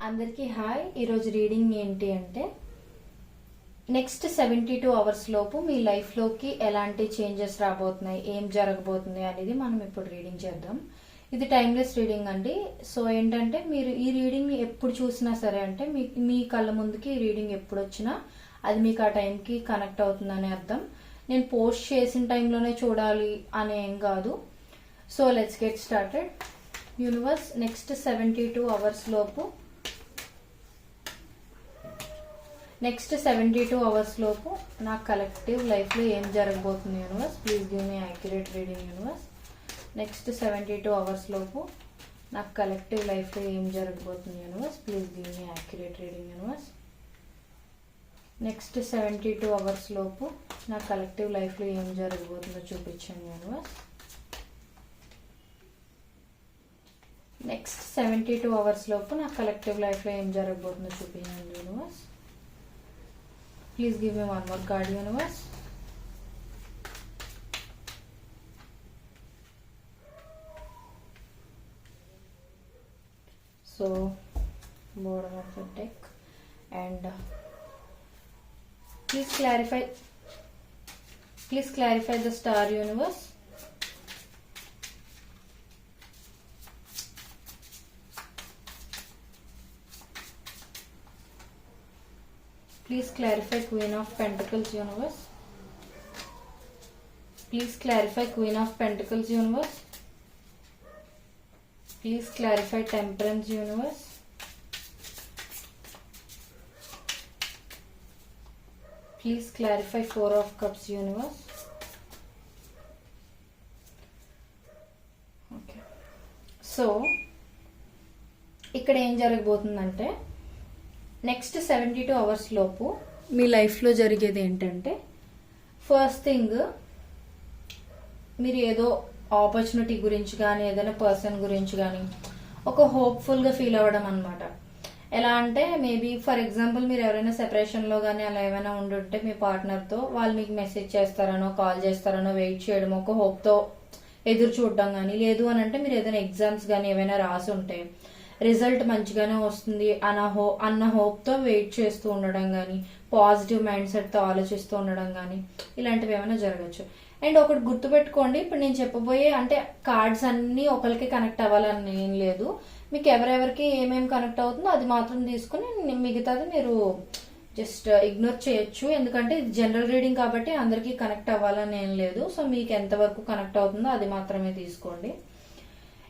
అందరికీ హాయ్. ఈరోజు రీడింగ్ ఏంటి అంటే నెక్స్ట్ 72 అవర్స్ లోపు మీ లైఫ్లోకి ఎలాంటి చేంజెస్ రాబోతున్నాయి, ఏం జరగబోతుంది అనేది మనం ఇప్పుడు రీడింగ్ చేద్దాం. ఇది టైమ్లెస్ రీడింగ్ అండి. సో ఏంటంటే మీరు ఈ రీడింగ్ని ఎప్పుడు చూసినా సరే అంటే మీ కళ్ళ ముందుకి ఈ రీడింగ్ ఎప్పుడు వచ్చినా అది మీకు ఆ టైంకి కనెక్ట్ అవుతుందని అర్థం. నేను పోస్ట్ చేసిన టైంలోనే చూడాలి అని ఏం కాదు. So let's get started. Universe, next 72 hours లోపు నా కలెక్టివ్ లైఫ్లో ఏం జరగబోతుంది universe? Please give me accurate reading universe. Next 72 hours లోపు నా కలెక్టివ్ లైఫ్లో ఏం జరగబోతుంది universe? Please give me accurate reading universe. Next 72 hours లోపు నా కలెక్టివ్ లైఫ్లో ఏం జరగబోతుందో చూపించండి యూనివర్స్. నెక్స్ట్ 72 అవర్స్ లోపు నా కలెక్టివ్ లైఫ్లో ఏం జరగబోతుందో చూపించండి universe. Please give me one more card universe. So bottom of the deck and please clarify the star universe. Please clarify Queen of Pentacles universe. Please clarify Queen of Pentacles universe. Please clarify Temperance universe. Please clarify Four of Cups universe. Okay. So ఇక్కడ ఏం జరగబోతుందంటే next 72 hours లోపు మీ లైఫ్లో జరిగేది ఏంటంటే, first thing మీరు ఏదో opportunity గురించి కానీ ఏదైనా పర్సన్ గురించి కానీ ఒక హోప్ఫుల్గా ఫీల్ అవ్వడం అనమాట. ఎలా అంటే మేబీ ఫర్ ఎగ్జాంపుల్ మీరు ఎవరైనా సెపరేషన్లో కానీ అలా ఏమైనా ఉండుంటే మీ పార్ట్నర్తో వాళ్ళు మీకు మెసేజ్ చేస్తారనో కాల్ చేస్తారనో వెయిట్ చేయడం, ఒక హోప్తో ఎదురు చూడడం కానీ, లేదు అని అంటే మీరు ఏదైనా ఎగ్జామ్స్ కానీ ఏమైనా రాసి ఉంటే రిజల్ట్ మంచిగానే వస్తుంది అన్న హోప్తో వెయిట్ చేస్తూ ఉండడం కానీ, పాజిటివ్ మైండ్ సెట్తో ఆలోచిస్తూ ఉండడం కానీ ఇలాంటివి ఏమైనా జరగచ్చు. అండ్ ఒకటి గుర్తుపెట్టుకోండి, ఇప్పుడు నేను చెప్పబోయే అంటే కార్డ్స్ అన్నీ ఒకరికి కనెక్ట్ అవ్వాలని ఏం లేదు. మీకు ఎవరెవరికి ఏమేమి కనెక్ట్ అవుతుందో అది మాత్రం తీసుకుని మిగతాది మీరు జస్ట్ ఇగ్నోర్ చేయొచ్చు. ఎందుకంటే ఇది జనరల్ రీడింగ్ కాబట్టి అందరికీ కనెక్ట్ అవ్వాలని ఏం లేదు. సో మీకు ఎంతవరకు కనెక్ట్ అవుతుందో అది మాత్రమే తీసుకోండి.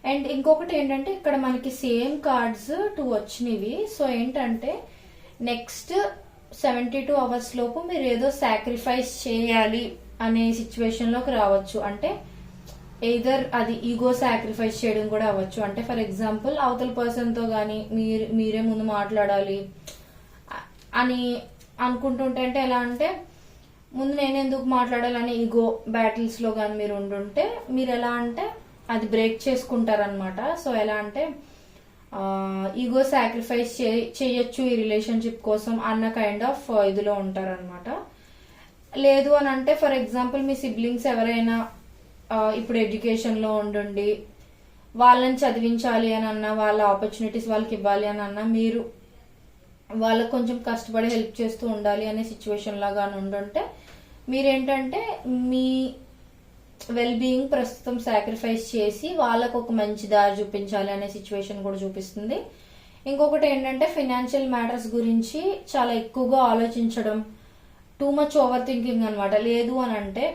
అండ్ ఇంకొకటి ఏంటంటే ఇక్కడ మనకి సేమ్ కార్డ్స్ 2 వచ్చినవి. సో ఏంటంటే నెక్స్ట్ 72 అవర్స్ లోపు మీరు ఏదో సాక్రిఫైస్ చేయాలి అనే సిచ్యువేషన్లోకి రావచ్చు. అంటే ఎయిదర్ అది ఈగో సాక్రిఫైస్ చేయడం కూడా అవ్వచ్చు. అంటే ఫర్ ఎగ్జాంపుల్ అవతల పర్సన్తో కానీ మీరే ముందు మాట్లాడాలి అని అనుకుంటుంటే, అంటే ఎలా అంటే ముందు నేను ఎందుకు మాట్లాడాలని ఈగో బ్యాటిల్స్లో కానీ మీరు ఉండుంటే మీరు ఎలా అంటే అది బ్రేక్ చేసుకుంటారనమాట. సో ఎలా అంటే ఈగో సాక్రిఫైస్ చేయొచ్చు ఈ రిలేషన్షిప్ కోసం అన్న కైండ్ ఆఫ్ ఇదిలో ఉంటారనమాట. లేదు అని అంటే ఫర్ ఎగ్జాంపుల్ మీ సిబ్లింగ్స్ ఎవరైనా ఇప్పుడు ఎడ్యుకేషన్లో ఉండండి, వాళ్ళని చదివించాలి అని అన్నా, వాళ్ళ ఆపర్చునిటీస్ వాళ్ళకి ఇవ్వాలి అని అన్నా, మీరు వాళ్ళకు కొంచెం కష్టపడి హెల్ప్ చేస్తూ ఉండాలి అనే సిచ్యువేషన్ లాగా ఉండుంటే మీరేంటంటే మీ వెల్ బీయింగ్ ప్రస్తుతం సాక్రిఫైస్ చేసి వాళ్ళకు ఒక మంచి దారి చూపించాలి అనే సిచ్యువేషన్ కూడా చూపిస్తుంది. ఇంకొకటి ఏంటంటే ఫైనాన్షియల్ మ్యాటర్స్ గురించి చాలా ఎక్కువగా ఆలోచించడం, టూ మచ్ ఓవర్ థింకింగ్ అనమాట. లేదు అని అంటే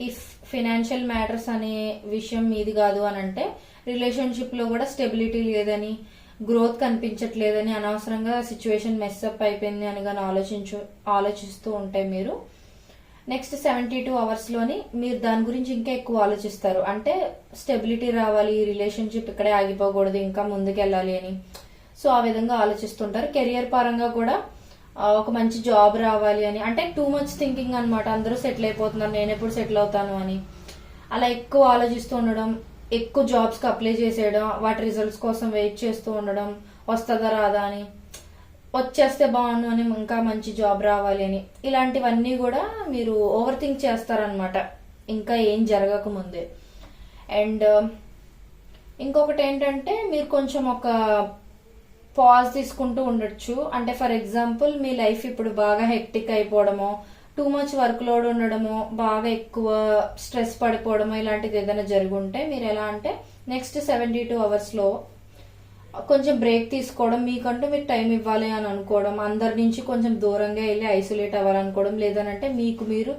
ఇఫ్ ఫైనాన్షియల్ మ్యాటర్స్ అనే విషయం మీది కాదు అని అంటే రిలేషన్షిప్లో కూడా స్టెబిలిటీ లేదని, గ్రోత్ కనిపించట్లేదని, అనవసరంగా సిచ్యువేషన్ మెస్అప్ అయిపోయింది అని కానీ ఆలోచిస్తూ ఉంటే మీరు నెక్స్ట్ 72 అవర్స్లోని మీరు దాని గురించి ఇంకా ఎక్కువ ఆలోచిస్తారు. అంటే స్టెబిలిటీ రావాలి, ఈ రిలేషన్షిప్ ఇక్కడే ఆగిపోకూడదు, ఇంకా ముందుకెళ్ళాలి అని. సో ఆ విధంగా ఆలోచిస్తుంటారు. కెరియర్ పరంగా కూడా ఒక మంచి జాబ్ రావాలి అని, అంటే టూ మచ్ థింకింగ్ అనమాట. అందరూ సెటిల్ అయిపోతున్నారు, నేను ఎప్పుడు సెటిల్ అవుతాను అని అలా ఎక్కువ ఆలోచిస్తూ ఉండడం, ఎక్కువ జాబ్స్కి అప్లై చేసేయడం, వాటి రిజల్ట్స్ కోసం వెయిట్ చేస్తూ ఉండడం, వస్తుందా రాదా అని, వచ్చేస్తే బాగుండు అని, ఇంకా మంచి జాబ్ రావాలి అని, ఇలాంటివన్నీ కూడా మీరు ఓవర్ థింక్ చేస్తారనమాట ఇంకా ఏం జరగకముందే. అండ్ ఇంకొకటి ఏంటంటే మీరు కొంచెం ఒక పాజ్ తీసుకుంటూ ఉండొచ్చు. అంటే ఫర్ ఎగ్జాంపుల్ మీ లైఫ్ ఇప్పుడు బాగా హెక్టిక్ అయిపోవడమో, టూ మచ్ వర్క్ లోడ్ ఉండడమో, బాగా ఎక్కువ స్ట్రెస్ పడిపోవడమో ఇలాంటిది ఏదైనా జరుగుంటే మీరు ఎలా అంటే నెక్స్ట్ 72 అవర్స్ లో కొంచెం బ్రేక్ తీసుకోవడం, మీకంటూ మీకు టైం ఇవ్వాలి అని అనుకోవడం, అందరి నుంచి కొంచెం దూరంగా వెళ్ళి ఐసోలేట్ అవ్వాలనుకోవడం, లేదనంటే మీకు మీరు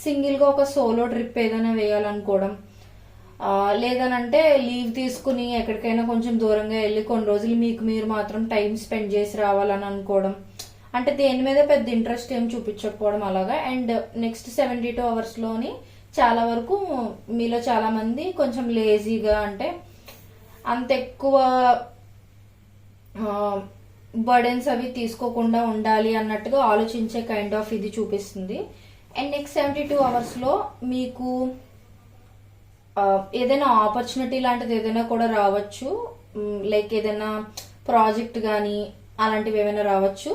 సింగిల్ గా ఒక సోలో ట్రిప్ ఏదైనా వేయాలనుకోవడం, లేదనంటే లీవ్ తీసుకుని ఎక్కడికైనా కొంచెం దూరంగా వెళ్ళి కొన్ని రోజులు మీకు మీరు మాత్రం టైం స్పెండ్ చేసి రావాలని అనుకోవడం. అంటే దేని మీద పెద్ద ఇంట్రెస్ట్ ఏం చూపించకపోవడం అలాగా. అండ్ నెక్స్ట్ 72 అవర్స్ లోని చాలా వరకు మీలో చాలా మంది కొంచెం లేజీగా, అంటే అంత ఎక్కువ బర్డెన్స్ అవి తీసుకోకుండా ఉండాలి అన్నట్టుగా ఆలోచించే కైండ్ ఆఫ్ ఇది చూపిస్తుంది. అండ్ నెక్స్ట్ 72 అవర్స్ లో మీకు ఏదైనా ఆపర్చునిటీ లాంటిది ఏదైనా కూడా రావచ్చు. లైక్ ఏదైనా ప్రాజెక్ట్ కానీ అలాంటివి ఏమైనా రావచ్చు.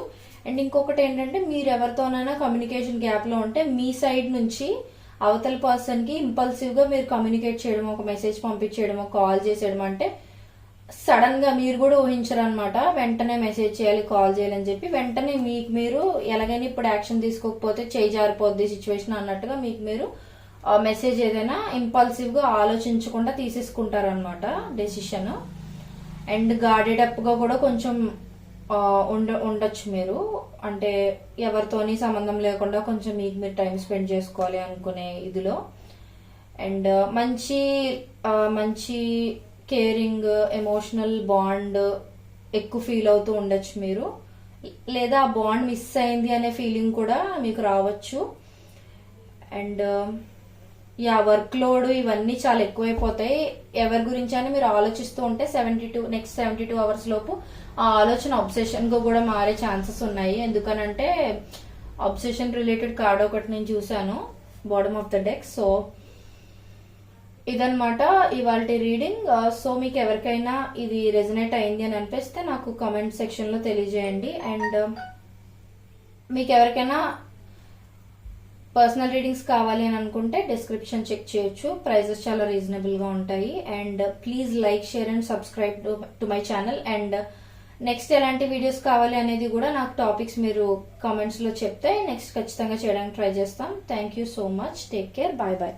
అండ్ ఇంకొకటి ఏంటంటే మీరు ఎవరితోనైనా కమ్యూనికేషన్ గ్యాప్ లో ఉంటే మీ సైడ్ నుంచి అవతల పర్సన్ కి ఇంపల్సివ్ గా మీరు కమ్యూనికేట్ చేయడం, ఒక మెసేజ్ పంపించేయడం, కాల్ చేసేయడం, అంటే సడన్ గా మీరు కూడా ఊహించరు అనమాట. వెంటనే మెసేజ్ చేయాలి, కాల్ చేయాలని చెప్పి వెంటనే మీకు మీరు ఎలాగైనా ఇప్పుడు యాక్షన్ తీసుకోకపోతే చేయి జారిపోద్ది సిచ్యువేషన్ అన్నట్టుగా మీకు మీరు మెసేజ్ ఏదైనా ఇంపల్సివ్ గా ఆలోచించకుండా తీసేసుకుంటారనమాట డెసిషన్. అండ్ గార్డెడ్ అప్ గా కూడా కొంచెం ఉండొచ్చు మీరు. అంటే ఎవరితోని సంబంధం లేకుండా కొంచెం మీకు మీరు టైం స్పెండ్ చేసుకోవాలి అనుకునే ఇదిలో. అండ్ మంచి కేరింగ్ ఎమోషనల్ బాండ్ ఎక్కువ ఫీల్ అవుతూ ఉండొచ్చు మీరు, లేదా ఆ బాండ్ మిస్ అయింది అనే ఫీలింగ్ కూడా మీకు రావచ్చు. అండ్ వర్క్ లోడ్ ఇవన్నీ చాలా ఎక్కువైపోతాయి. ఎవరి గురించి అయినా మీరు ఆలోచిస్తూ ఉంటే నెక్స్ట్ 72 అవర్స్ లోపు ఆ ఆలోచన అబ్సెషన్ గా కూడా మారే ఛాన్సెస్ ఉన్నాయి. ఎందుకనంటే అబ్సెషన్ రిలేటెడ్ కార్డ్ ఒకటి నేను చూసాను bottom of the deck. So ఇదనమాట ఇవాళ రీడింగ్. సో మీకు ఎవరికైనా ఇది రెజనేట్ అయింది అని అనిపిస్తే నాకు కామెంట్ సెక్షన్ లో తెలియజేయండి. అండ్ మీకు ఎవరికైనా పర్సనల్ రీడింగ్స్ కావాలి అని అనుకుంటే డిస్క్రిప్షన్ చెక్ చేయొచ్చు. ప్రైజెస్ చాలా రీజనబుల్ గా ఉంటాయి. And please like, share and subscribe to my channel. And next ఎలాంటి వీడియోస్ కావాలి అనేది కూడా నాకు టాపిక్స్ మీరు కామెంట్స్ లో చెప్తే నెక్స్ట్ ఖచ్చితంగా చేయడానికి ట్రై చేస్తాం. Thank you so much. Take care. Bye bye.